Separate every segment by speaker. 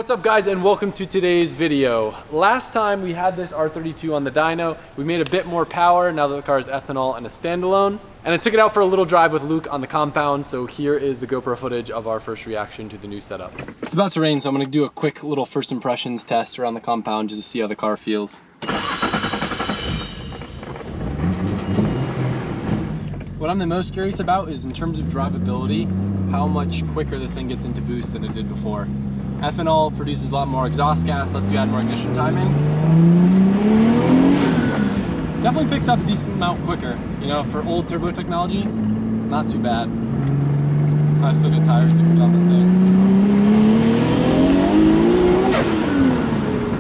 Speaker 1: What's up guys, and welcome to today's video. Last time we had this R32 on the dyno. We made a bit more power now that the car is ethanol and a standalone. And I took it out for a little drive with Luke on the compound, so here is the GoPro footage of our first reaction to the new setup. It's about to rain, so I'm gonna do a quick little first impressions test around the compound just to see how the car feels. What I'm the most curious about is in terms of drivability, how much quicker this thing gets into boost than it did before. Ethanol produces a lot more exhaust gas, lets you add more ignition timing. Definitely picks up a decent amount quicker. You know, for old turbo technology, not too bad. I still got tire stickers on this thing.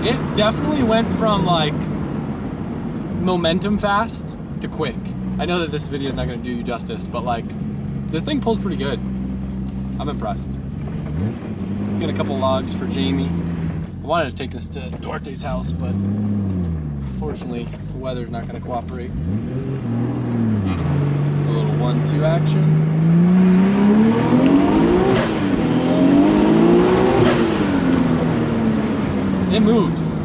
Speaker 1: It definitely went from like momentum fast to quick. I know that this video is not going to do you justice, but like this thing pulls pretty good. I'm impressed. Get a couple logs for Jamie. I wanted to take this to Duarte's house, but unfortunately the weather's not going to cooperate. A little 1-2 action. It moves.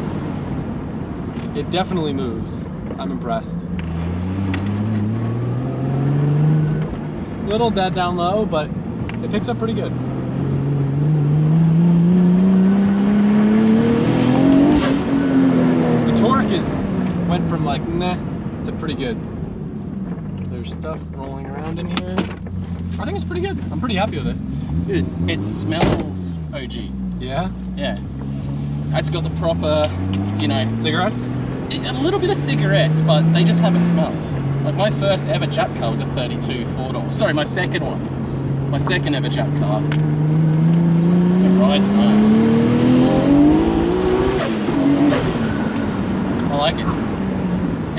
Speaker 1: It definitely moves. I'm impressed. Little dead down low, but it picks up pretty good. The torque went from like nah to pretty good. There's stuff rolling around in here. I think it's pretty good. I'm pretty happy with it.
Speaker 2: It smells OG.
Speaker 1: Yeah?
Speaker 2: Yeah. It's got the proper, you know,
Speaker 1: Cigarettes?
Speaker 2: A little bit of cigarettes, but they just have a smell. Like my first ever Jap car was a 32 4-door. Sorry, my second one. My second ever Jap car. It rides nice. I like it.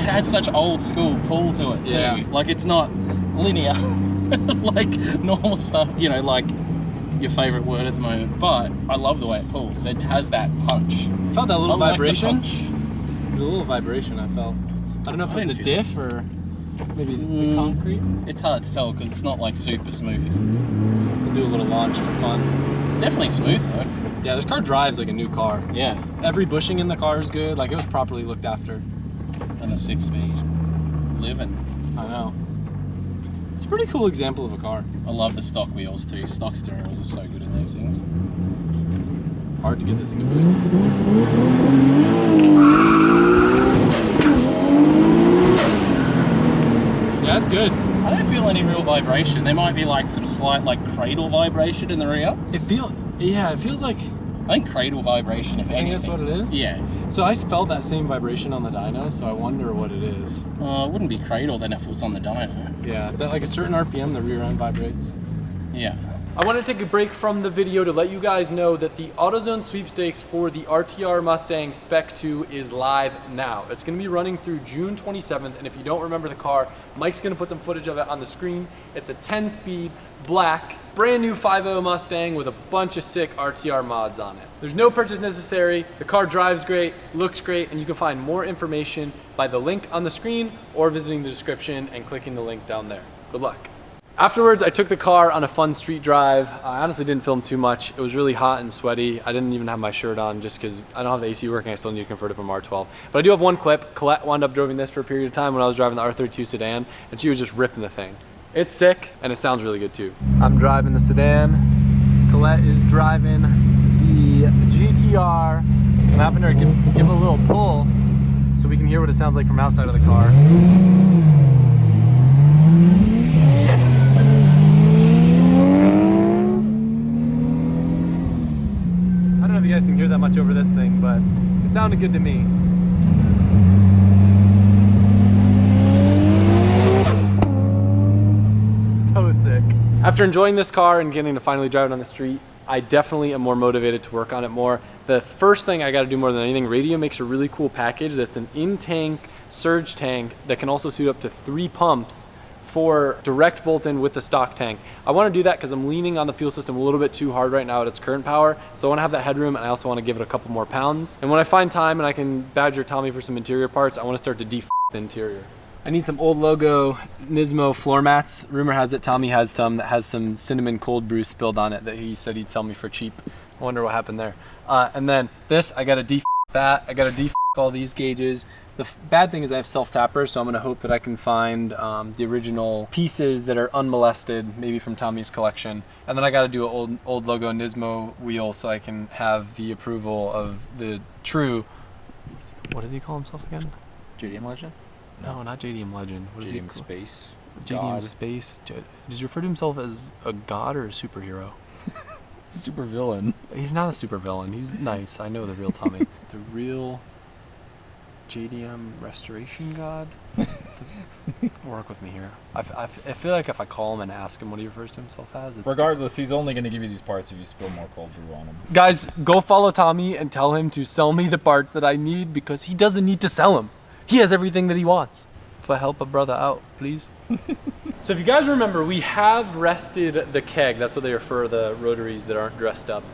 Speaker 2: It has such old school pull to it too.
Speaker 1: Yeah.
Speaker 2: Like it's not linear like normal stuff, you know, like your favorite word at the moment. But I love the way it pulls. It has that punch.
Speaker 1: Felt that little vibration?
Speaker 2: Like
Speaker 1: a little vibration I felt. I don't know if it's a diff or maybe the concrete.
Speaker 2: It's hard to tell because it's not like super smooth.
Speaker 1: We'll do a little launch for fun.
Speaker 2: It's definitely smooth though.
Speaker 1: Yeah, this car drives like a new car.
Speaker 2: Yeah.
Speaker 1: Every bushing in the car is good. Like it was properly looked after.
Speaker 2: And the 6-speed. Living.
Speaker 1: I know. It's a pretty cool example of a car.
Speaker 2: I love the stock wheels too. Stock steering wheels are so good in these things.
Speaker 1: Hard to get this thing to boost. Yeah, it's good.
Speaker 2: I don't feel any real vibration. There might be like some slight like cradle vibration in the rear.
Speaker 1: It feels like,
Speaker 2: I think cradle vibration, if anything.
Speaker 1: that's what it is?
Speaker 2: Yeah.
Speaker 1: So I felt that same vibration on the dyno, so I wonder what it is.
Speaker 2: It wouldn't be cradle then if it was on the dyno.
Speaker 1: Yeah, it's at like a certain RPM the rear end vibrates.
Speaker 2: Yeah.
Speaker 1: I want to take a break from the video to let you guys know that the AutoZone sweepstakes for the RTR Mustang Spec 2 is live now. It's going to be running through June 27th, and if you don't remember the car, Mike's going to put some footage of it on the screen. It's a 10-speed, black, brand new 5.0 Mustang with a bunch of sick RTR mods on it. There's no purchase necessary, the car drives great, looks great, and you can find more information by the link on the screen or visiting the description and clicking the link down there. Good luck. Afterwards, I took the car on a fun street drive. I honestly didn't film too much. It was really hot and sweaty. I didn't even have my shirt on just because I don't have the AC working. I still need to convert it from R12. But I do have one clip. Colette wound up driving this for a period of time when I was driving the R32 sedan, and she was just ripping the thing. It's sick, and it sounds really good too. I'm driving the sedan. Colette is driving the GTR. I'm having her give it a little pull so we can hear what it sounds like from outside of the car. I don't know if you guys can hear that much over this thing, but it sounded good to me. So sick. After enjoying this car and getting to finally drive it on the street, I definitely am more motivated to work on it more. The first thing I got to do more than anything, Radio makes a really cool package that's an in-tank surge tank that can also suit up to 3 pumps for direct bolt-in with the stock tank. I want to do that because I'm leaning on the fuel system a little bit too hard right now at its current power, so I want to have that headroom, and I also want to give it a couple more pounds. And when I find time and I can badger Tommy for some interior parts, I want to start to the interior. I need some old logo Nismo floor mats. Rumor has it Tommy has some that has some cinnamon cold brew spilled on it that he said he'd sell me for cheap. I wonder what happened there. And then this, I gotta def that. I gotta def all these gauges. The bad thing is I have self-tappers, so I'm gonna hope that I can find the original pieces that are unmolested, maybe from Tommy's collection. And then I gotta do an old logo Nismo wheel so I can have the approval of the true, what did he call himself again?
Speaker 3: JDM Legend?
Speaker 1: No, not JDM Legend. What is he?
Speaker 3: JDM Space?
Speaker 1: JDM
Speaker 3: God.
Speaker 1: Space. Does he refer to himself as a god or a superhero?
Speaker 3: Super villain.
Speaker 1: He's not a supervillain. He's nice. I know the real Tommy. The real JDM restoration god. Work with me here. I feel like if I call him and ask him what he refers to himself as, it's
Speaker 3: Regardless, he's only going to give you these parts if you spill more cold brew on him.
Speaker 1: Guys, go follow Tommy and tell him to sell me the parts that I need because he doesn't need to sell them. He has everything that he wants. But help a brother out, please. So if you guys remember, we have rested the keg. That's what they refer to the rotaries that aren't dressed up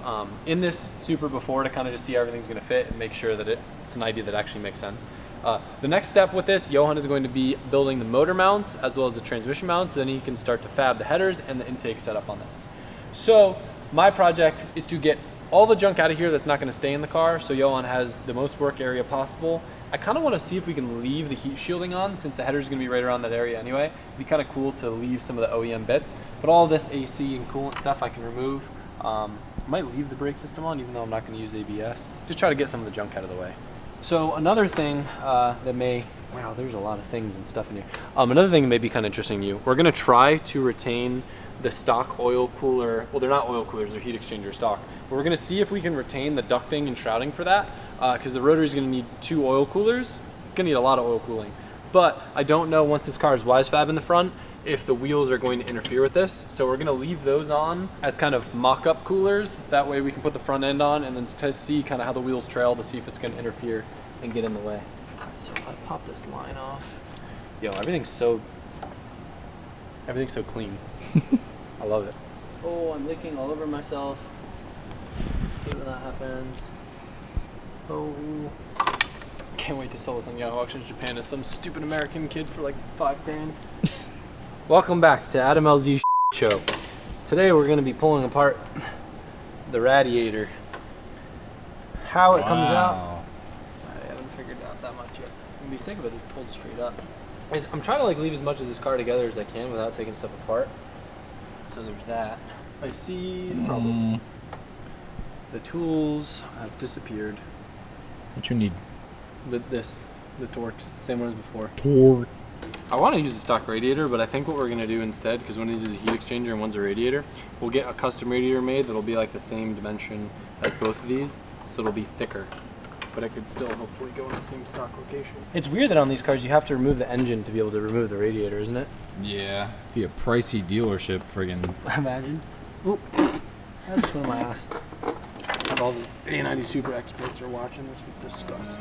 Speaker 1: in this Super before to kind of just see how everything's going to fit and make sure that it's an idea that actually makes sense. The next step with this, Johan is going to be building the motor mounts as well as the transmission mounts. So then he can start to fab the headers and the intake setup on this. So my project is to get all the junk out of here that's not going to stay in the car so Johan has the most work area possible. I kind of want to see if we can leave the heat shielding on since the header's going to be right around that area anyway. It'd be kind of cool to leave some of the OEM bits. But all this AC and coolant stuff I can remove. I might leave the brake system on even though I'm not going to use ABS. Just try to get some of the junk out of the way. So another thing that may, wow, there's a lot of things and stuff in here. Another thing that may be kind of interesting to you, we're going to try to retain the stock oil cooler. Well, they're not oil coolers, they're heat exchanger stock. But we're going to see if we can retain the ducting and shrouding for that. Because the rotary is going to need 2 oil coolers. It's going to need a lot of oil cooling. But I don't know once this car is WiseFab in the front if the wheels are going to interfere with this. So we're going to leave those on as kind of mock-up coolers. That way we can put the front end on and then to see kind of how the wheels trail to see if it's going to interfere and get in the way. So if I pop this line off, yo, everything's so clean. I love it. Oh, I'm leaking all over myself. See when that happens. Oh, can't wait to sell this on Yahoo Auctions Japan to some stupid American kid for like $5 grand. Welcome back to Adam LZ Show. Today we're going to be pulling apart the radiator. How it comes out, I haven't figured out that much yet. I'm going to be sick of it just pulled straight up. I'm trying to like leave as much of this car together as I can without taking stuff apart. So there's that. I see the problem. The tools have disappeared.
Speaker 3: What you need?
Speaker 1: The Torx, same one as before.
Speaker 3: Torque.
Speaker 1: I want to use a stock radiator, but I think what we're going to do instead, because one of these is a heat exchanger and one's a radiator, we'll get a custom radiator made that'll be like the same dimension as both of these, so it'll be thicker. But it could still hopefully go in the same stock location. It's weird that on these cars you have to remove the engine to be able to remove the radiator, isn't it?
Speaker 3: Yeah. Be a pricey dealership friggin'.
Speaker 1: Imagine. Oop. I just went on my ass. All the 8090 Super experts are watching this with disgust.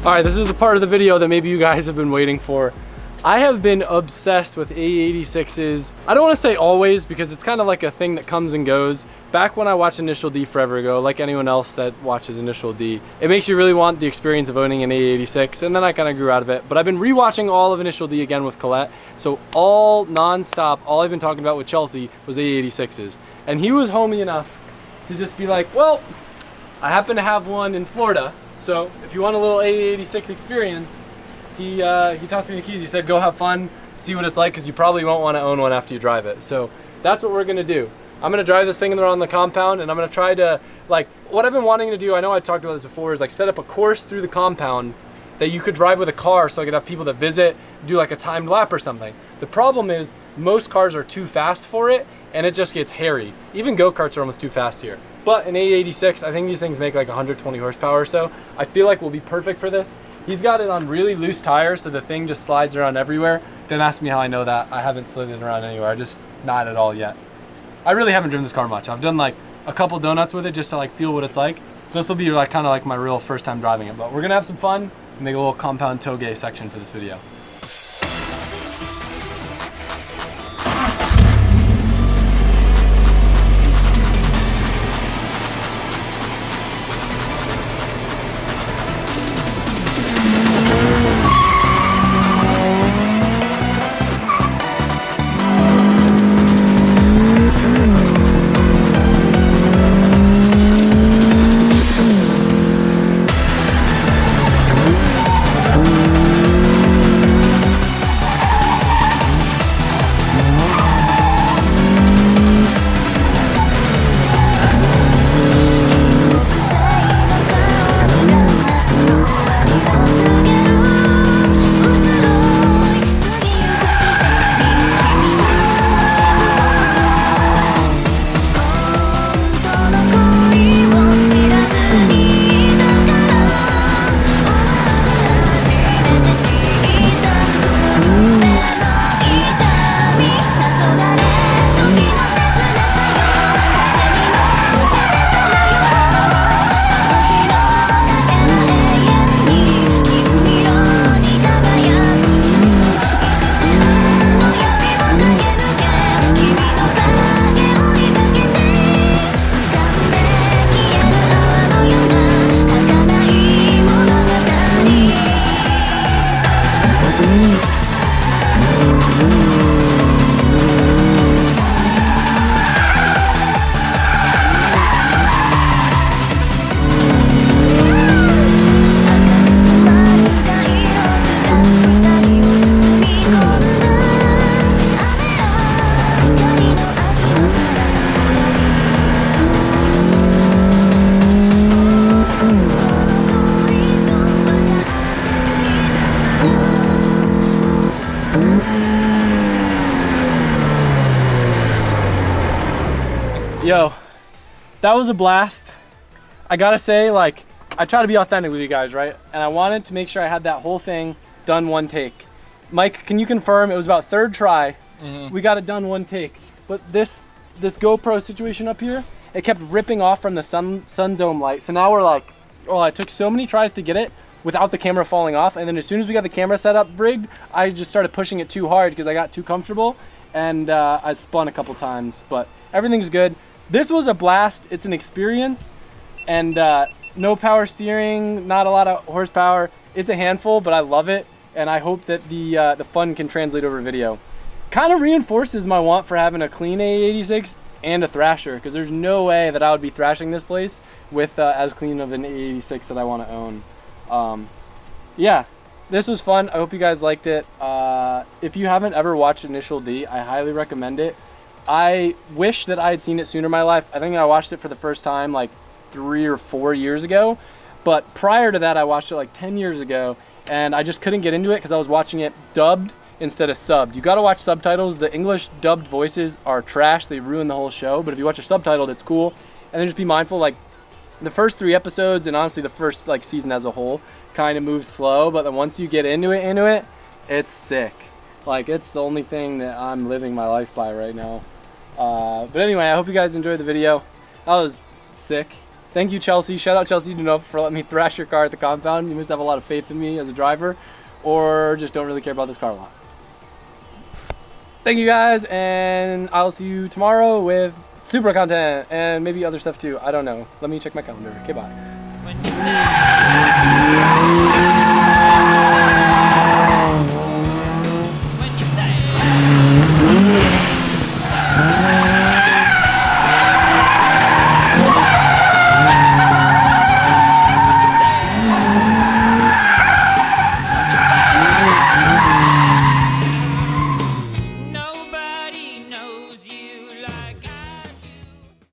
Speaker 1: All right, this is the part of the video that maybe you guys have been waiting for. I have been obsessed with A86s. I don't want to say always because it's kind of like a thing that comes and goes. Back when I watched Initial D forever ago, like anyone else that watches Initial D, it makes you really want the experience of owning an A86, and then I kind of grew out of it. But I've been rewatching all of Initial D again with Colette, so all non-stop, all I've been talking about with Chelsea was A86s. And he was homey enough to just be like, well, I happen to have one in Florida, so if you want a little A86 experience, he tossed me the keys. He said, go have fun, see what it's like, because you probably won't want to own one after you drive it. So that's what we're going to do. I'm going to drive this thing around the compound, and I'm going to try to, like, what I've been wanting to do, I know I talked about this before, is like set up a course through the compound that you could drive with a car so I could have people that visit, do like a timed lap or something. The problem is most cars are too fast for it, and it just gets hairy. Even go-karts are almost too fast here. But an A86, I think these things make like 120 horsepower or so. I feel like will be perfect for this. He's got it on really loose tires, so the thing just slides around everywhere. Don't ask me how I know that. I haven't slid it around anywhere. I just not at all yet. I really haven't driven this car much. I've done like a couple donuts with it just to like feel what it's like. So this will be like kind of like my real first time driving it, but we're gonna have some fun and make a little compound Touge section for this video. Yo, that was a blast. I gotta say, like, I try to be authentic with you guys, right? And I wanted to make sure I had that whole thing done one take. Mike, can you confirm it was about third try? We got it done one take. But this GoPro situation up here, it kept ripping off from the sun dome light. So now we're like, oh, I took so many tries to get it without the camera falling off. And then as soon as we got the camera set up rigged, I just started pushing it too hard because I got too comfortable. And I spun a couple times, but everything's good. This was a blast. It's an experience, and no power steering, not a lot of horsepower. It's a handful, but I love it, and I hope that the fun can translate over video. Kind of reinforces my want for having a clean A86 and a thrasher, because there's no way that I would be thrashing this place with as clean of an A86 that I want to own. Yeah, this was fun. I hope you guys liked it. If you haven't ever watched Initial D, I highly recommend it. I wish that I had seen it sooner in my life. I think I watched it for the first time like 3 or 4 years ago. But prior to that, I watched it like 10 years ago. And I just couldn't get into it because I was watching it dubbed instead of subbed. You gotta watch subtitles. The English dubbed voices are trash. They ruin the whole show. But if you watch it subtitled, it's cool. And then just be mindful, like the first 3 episodes and honestly the first like season as a whole kind of moves slow. But then once you get into it, it's sick. Like it's the only thing that I'm living my life by right now. But anyway, I hope you guys enjoyed the video. That was sick. Thank you, Chelsea. Shout out Chelsea Deneuve for letting me thrash your car at the compound. You must have a lot of faith in me as a driver, or just don't really care about this car a lot. Thank you guys, and I'll see you tomorrow with Supra content and maybe other stuff too. I don't know. Let me check my calendar. Okay, bye.